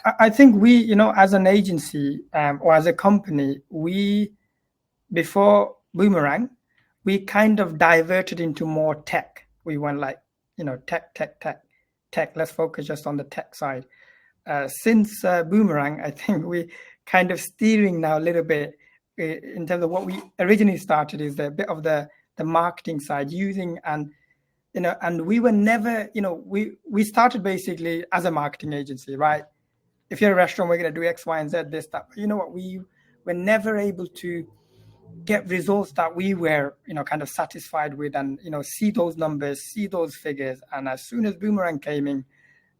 I think we, as an agency or as a company, before Boomerang, we kind of diverted into more tech. We went like, tech. Let's focus just on the tech side. Since Boomerang, I think we kind of steering now a little bit in terms of what we originally started is the bit of the marketing side using and we were never, we started basically as a marketing agency, right? If you're a restaurant, we're going to do X, Y, and Z, this, that. But you know what? We were never able to get results that we were, kind of satisfied with and, see those numbers, see those figures. And as soon as Boomerang came in,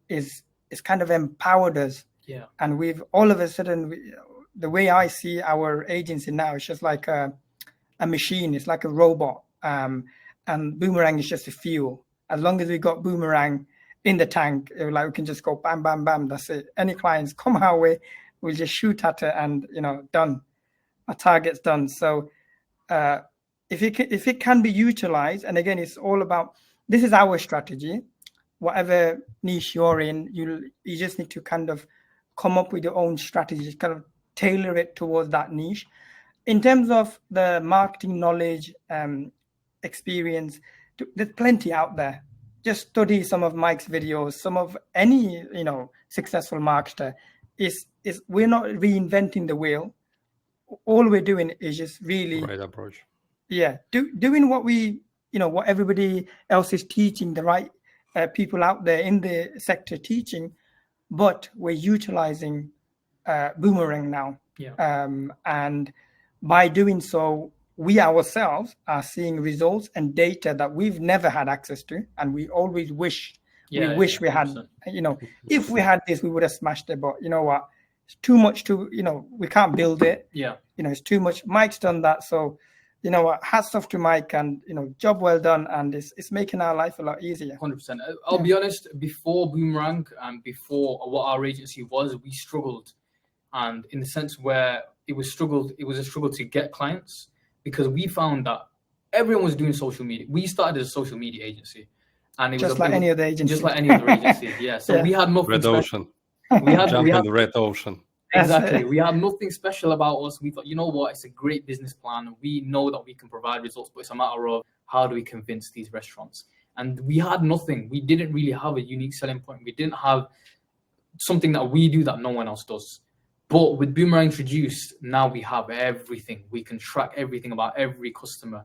it's kind of empowered us. Yeah. And we've all of a sudden, the way I see our agency now, it's just like a machine. It's like a robot. And Boomerang is just a fuel. As long as we got Boomerang in the tank, like we can just go bam, bam, bam. That's it. Any clients come our way, we'll just shoot at it and, done. Our target's done. So if it can be utilized, and again, it's all about, this is our strategy. Whatever niche you're in, you just need to kind of come up with your own strategy, just kind of tailor it towards that niche. In terms of the marketing knowledge, experience, there's plenty out there. Just study some of Mike's videos, some of any, successful marketer. We're not reinventing the wheel. All we're doing is just really right approach. Yeah, doing what what everybody else is teaching, the right people out there in the sector teaching, but we're utilizing Boomerang now. Yeah. And by doing so, we ourselves are seeing results and data that we've never had access to, and we always wish we had. If we had this, we would have smashed it. But you know what? It's too much we can't build it. Yeah. It's too much. Mike's done that, so you know what? Hats off to Mike, and job well done, and it's making our life a lot easier. 100%. I'll be honest. Before Boomerang and before what our agency was, we struggled, and in the sense where it was a struggle to get clients. Because we found that everyone was doing social media. We started as a social media agency, and it was like any other agency. Just like any other agency, yeah. So we had nothing. Red ocean. We had the red ocean. Exactly. We had nothing special about us. We thought, you know what? It's a great business plan. We know that we can provide results, but it's a matter of how do we convince these restaurants? And we had nothing. We didn't really have a unique selling point. We didn't have something that we do that no one else does. But with Boomerang introduced, now we have everything. We can track everything about every customer.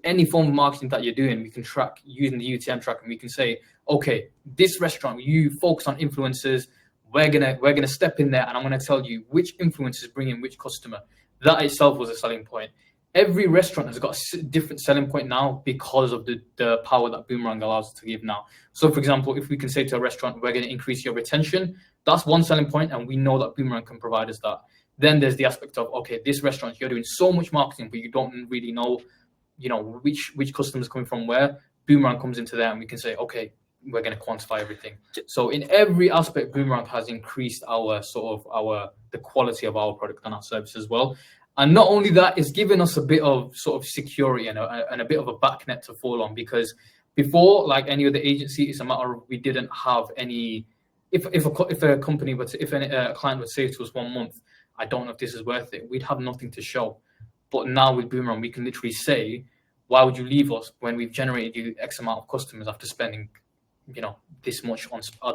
Any form of marketing that you're doing, we can track using the UTM tracker. And we can say, okay, this restaurant, you focus on influencers. We're gonna step in there, and I'm gonna tell you which influencers bring in which customer. That itself was a selling point. Every restaurant has got a different selling point now because of the power that Boomerang allows us to give now. So, for example, if we can say to a restaurant, we're going to increase your retention, that's one selling point, and we know that Boomerang can provide us that. Then there's the aspect of, okay, this restaurant, you're doing so much marketing, but you don't really know, which customers coming from where. Boomerang comes into there, and we can say, okay, we're going to quantify everything. So in every aspect, Boomerang has increased the quality of our product and our service as well. And not only that, it's given us a bit of sort of security and a bit of a back net to fall on, because before, like any other agency, it's a matter of we didn't have any. If a company if a client would say to us 1 month, I don't know if this is worth it, we'd have nothing to show. But now with Boomerang, we can literally say, why would you leave us when we've generated you X amount of customers after spending, this much on